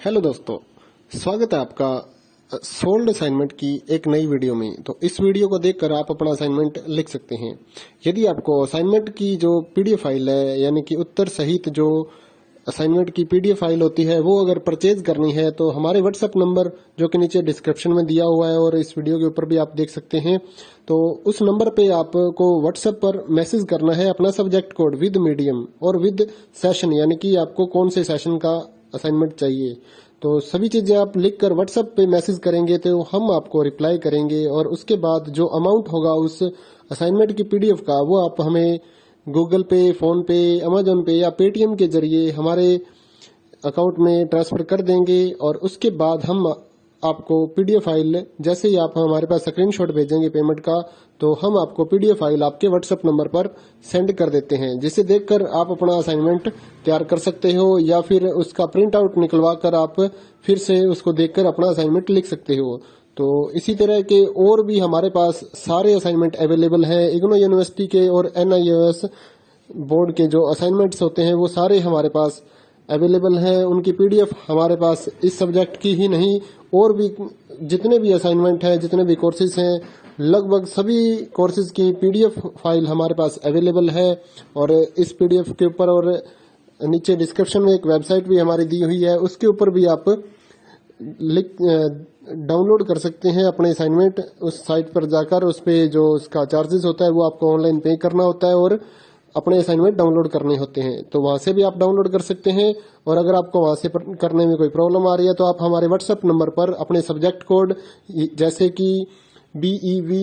Hello दोस्तों, स्वागत है आपका सोल्ड असाइनमेंट की एक नई वीडियो में। तो इस वीडियो को देखकर आप अपना असाइनमेंट लिख सकते हैं। यदि आपको असाइनमेंट की जो पीडीएफ फाइल है, यानी कि उत्तर सहित जो असाइनमेंट की पीडीएफ फाइल होती है, वो अगर परचेज करनी है तो हमारे व्हाट्सएप नंबर जो कि नीचे डिस्क्रिप्शन में दिया हुआ है और इस वीडियो के ऊपर भी आप देख सकते हैं, तो उस नंबर पे आपको व्हाट्सएप पर मैसेज करना है अपना सब्जेक्ट कोड विद मीडियम और विद सेशन, यानी कि आपको कौन से सेशन का असाइनमेंट चाहिए। तो सभी चीजें आप लिखकर व्हाट्सएप पे मैसेज करेंगे तो हम आपको रिप्लाई करेंगे और उसके बाद जो अमाउंट होगा उस असाइनमेंट की पीडीएफ का, वो आप हमें गूगल पे, फोन पे, अमेजोन पे या पेटीएम के जरिए हमारे अकाउंट में ट्रांसफर कर देंगे। और उसके बाद हम आपको पीडीएफ फाइल, जैसे ही आप हमारे पास स्क्रीनशॉट भेजेंगे पेमेंट का, तो हम आपको पीडीएफ फाइल आपके व्हाट्सएप नंबर पर सेंड कर देते हैं, जिसे देखकर आप अपना असाइनमेंट तैयार कर सकते हो या फिर उसका प्रिंट आउट निकलवा कर आप फिर से उसको देखकर अपना असाइनमेंट लिख सकते हो। तो इसी तरह के और भी हमारे पास सारे असाइनमेंट अवेलेबल हैं। इग्नो यूनिवर्सिटी के और एनआईओएस बोर्ड के जो असाइनमेंट्स होते हैं वो सारे हमारे पास अवेलेबल है। उनकी पीडीएफ हमारे पास इस सब्जेक्ट की ही नहीं, और भी जितने भी असाइनमेंट हैं, जितने भी कोर्सेज हैं, लगभग सभी कोर्सेज की पीडीएफ फाइल हमारे पास अवेलेबल है। और इस पीडीएफ के ऊपर और नीचे डिस्क्रिप्शन में एक वेबसाइट भी हमारी दी हुई है, उसके ऊपर भी आप डाउनलोड कर सकते हैं अपने असाइनमेंट। उस साइट पर जाकर उस पे जो उसका चार्जेस होता है वो आपको ऑनलाइन पे करना होता है और अपने असाइनमेंट डाउनलोड करने होते हैं। तो वहां से भी आप डाउनलोड कर सकते हैं। और अगर आपको वहां से करने में कोई प्रॉब्लम आ रही है तो आप हमारे व्हाट्सएप नंबर पर अपने सब्जेक्ट कोड, जैसे कि BEVAE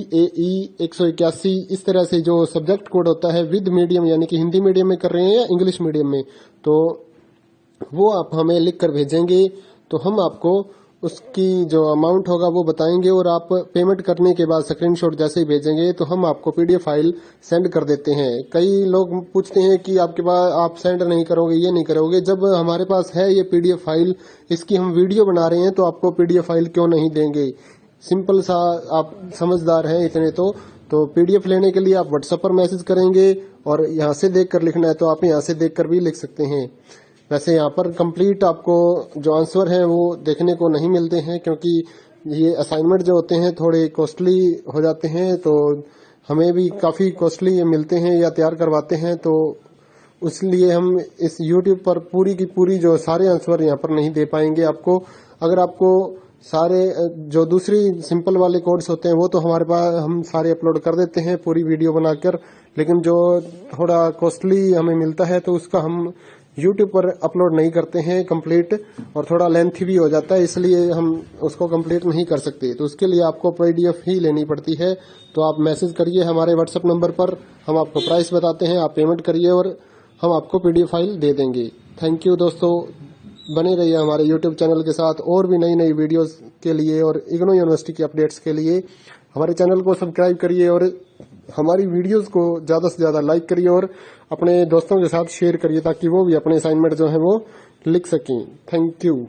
181, इस तरह से जो सब्जेक्ट कोड होता है विद मीडियम, यानी कि हिंदी मीडियम में कर रहे हैं या इंग्लिश मीडियम में, तो वो आप हमें लिख कर भेजेंगे तो हम आपको उसकी जो अमाउंट होगा वो बताएंगे। और आप पेमेंट करने के बाद स्क्रीनशॉट जैसे ही भेजेंगे तो हम आपको पीडीएफ फाइल सेंड कर देते हैं। कई लोग पूछते हैं कि आपके पास आप सेंड नहीं करोगे, ये नहीं करोगे। जब हमारे पास है ये पीडीएफ फाइल, इसकी हम वीडियो बना रहे हैं, तो आपको पीडीएफ फाइल क्यों नहीं देंगे। सिंपल सा, आप समझदार हैं इतने तो पीडीएफ लेने के लिए आप व्हाट्सएप पर मैसेज करेंगे और यहाँ से देख कर लिखना है तो आप यहाँ से देख कर भी लिख सकते हैं। वैसे यहाँ पर कंप्लीट आपको जो आंसर है वो देखने को नहीं मिलते हैं, क्योंकि ये असाइनमेंट जो होते हैं थोड़े कॉस्टली हो जाते हैं, तो हमें भी काफ़ी कॉस्टली ये मिलते हैं या तैयार करवाते हैं। तो इसलिए हम इस YouTube पर पूरी की पूरी जो सारे आंसर यहाँ पर नहीं दे पाएंगे आपको। अगर आपको सारे जो दूसरी सिंपल वाले कोड्स होते हैं वो तो हमारे पास हम सारे अपलोड कर देते हैं पूरी वीडियो बनाकर, लेकिन जो थोड़ा कॉस्टली हमें मिलता है तो उसका हम YouTube पर अपलोड नहीं करते हैं कंप्लीट, और थोड़ा लेंथी भी हो जाता है, इसलिए हम उसको कंप्लीट नहीं कर सकते। तो उसके लिए आपको पीडीएफ ही लेनी पड़ती है। तो आप मैसेज करिए हमारे व्हाट्सएप नंबर पर, हम आपको प्राइस बताते हैं, आप पेमेंट करिए और हम आपको पीडीएफ फाइल दे देंगे। थैंक यू दोस्तों, बने रहिए हमारे YouTube चैनल के साथ और भी नई नई वीडियोस के लिए और इग्नो यूनिवर्सिटी की अपडेट्स के लिए हमारे चैनल को सब्सक्राइब करिए और हमारी वीडियोस को ज़्यादा से ज़्यादा लाइक करिए और अपने दोस्तों के साथ शेयर करिए, ताकि वो भी अपने असाइनमेंट जो है वो लिख सकें। Thank you.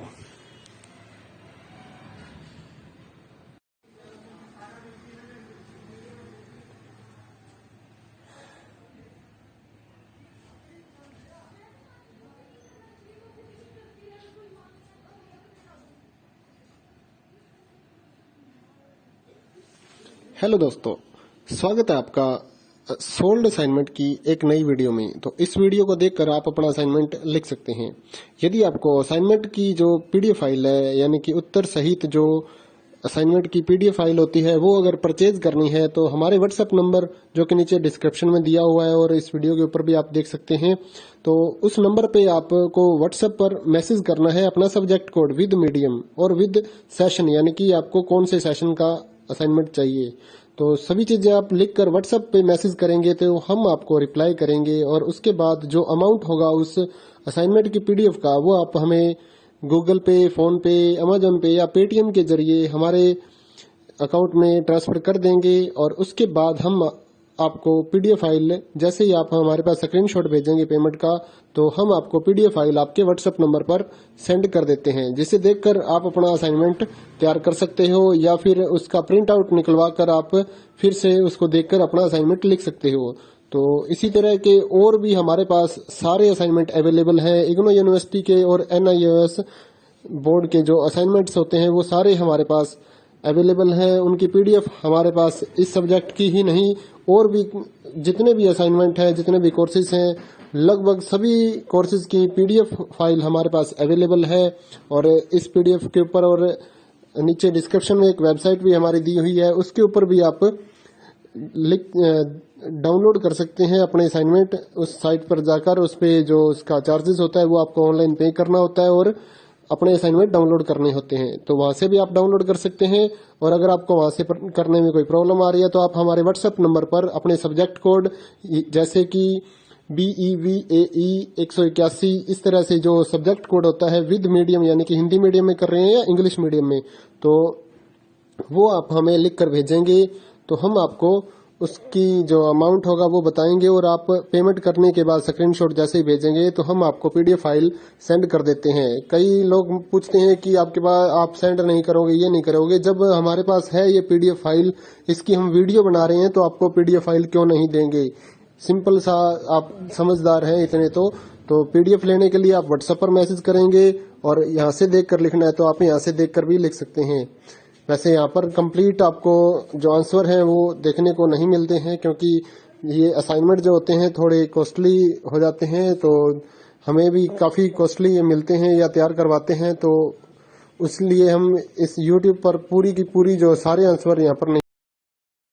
हेलो दोस्तों, स्वागत है आपका सोल्ड असाइनमेंट की एक नई वीडियो में। तो इस वीडियो को देखकर आप अपना असाइनमेंट लिख सकते हैं। यदि आपको असाइनमेंट की जो पीडीएफ फाइल है, यानी कि उत्तर सहित जो असाइनमेंट की पीडीएफ फाइल होती है, वो अगर परचेज करनी है तो हमारे व्हाट्सएप नंबर जो कि नीचे डिस्क्रिप्शन में दिया हुआ है और इस वीडियो के ऊपर भी आप देख सकते हैं, तो उस नंबर पे आपको व्हाट्सएप पर मैसेज करना है अपना सब्जेक्ट कोड विद मीडियम और विद सेशन, यानी कि आपको कौन से सेशन का असाइनमेंट चाहिए। तो सभी चीजें आप लिखकर व्हाट्सएप पे मैसेज करेंगे तो हम आपको रिप्लाई करेंगे। और उसके बाद जो अमाउंट होगा उस असाइनमेंट की पीडीएफ का, वो आप हमें गूगल पे, फोन पे, अमेजोन पे या पेटीएम के जरिए हमारे अकाउंट में ट्रांसफर कर देंगे। और उसके बाद हम आपको पीडीएफ फाइल, जैसे ही आप हमारे पास स्क्रीनशॉट भेजेंगे पेमेंट का, तो हम आपको पीडीएफ फाइल आपके व्हाट्सएप नंबर पर सेंड कर देते हैं, जिसे देखकर आप अपना असाइनमेंट तैयार कर सकते हो या फिर उसका प्रिंट आउट निकलवा कर आप फिर से उसको देखकर अपना असाइनमेंट लिख सकते हो। तो इसी तरह के और भी हमारे पास सारे असाइनमेंट अवेलेबल हैं। इग्नो यूनिवर्सिटी के और एनआईओएस बोर्ड के जो असाइनमेंट्स होते हैं वो सारे हमारे पास अवेलेबल हैं। उनकी पीडीएफ हमारे पास इस सब्जेक्ट की ही नहीं और भी जितने भी असाइनमेंट हैं, जितने भी कोर्सेज हैं, लगभग सभी कोर्सेज की पीडीएफ फाइल हमारे पास अवेलेबल है। और इस पीडीएफ के ऊपर और नीचे डिस्क्रिप्शन में एक वेबसाइट भी हमारी दी हुई है, उसके ऊपर भी आप डाउनलोड कर सकते हैं अपने असाइनमेंट। उस साइट पर जाकर उस पे जो उसका चार्जेस होता है वो आपको ऑनलाइन पे करना होता है और अपने असाइनमेंट डाउनलोड करने होते हैं। तो वहां से भी आप डाउनलोड कर सकते हैं। और अगर आपको वहां से करने में कोई प्रॉब्लम आ रही है तो आप हमारे व्हाट्सएप नंबर पर अपने सब्जेक्ट कोड जैसे कि BEVAE 181 इस तरह से जो सब्जेक्ट कोड होता है विद मीडियम यानी कि हिंदी मीडियम में कर रहे हैं या इंग्लिश मीडियम में, तो वो आप हमें लिख कर भेजेंगे तो हम आपको उसकी जो अमाउंट होगा वो बताएंगे और आप पेमेंट करने के बाद स्क्रीनशॉट जैसे ही भेजेंगे तो हम आपको पीडीएफ फाइल सेंड कर देते हैं। कई लोग पूछते हैं कि आपके पास आप सेंड नहीं करोगे, ये नहीं करोगे। जब हमारे पास है ये पीडीएफ फाइल, इसकी हम वीडियो बना रहे हैं तो आपको पीडीएफ फाइल क्यों नहीं देंगे। सिंपल सा, आप समझदार हैं इतने तो पीडीएफ लेने के लिए आप व्हाट्सएप पर मैसेज करेंगे और यहाँ से देख कर लिखना है तो आप यहाँ से देख कर भी लिख सकते हैं। वैसे यहाँ पर कंप्लीट आपको जो आंसर है वो देखने को नहीं मिलते हैं क्योंकि ये असाइनमेंट जो होते हैं थोड़े कॉस्टली हो जाते हैं, तो हमें भी काफ़ी कॉस्टली ये मिलते हैं या तैयार करवाते हैं, तो इसलिए हम इस यूट्यूब पर पूरी की पूरी जो सारे आंसर यहाँ पर नहीं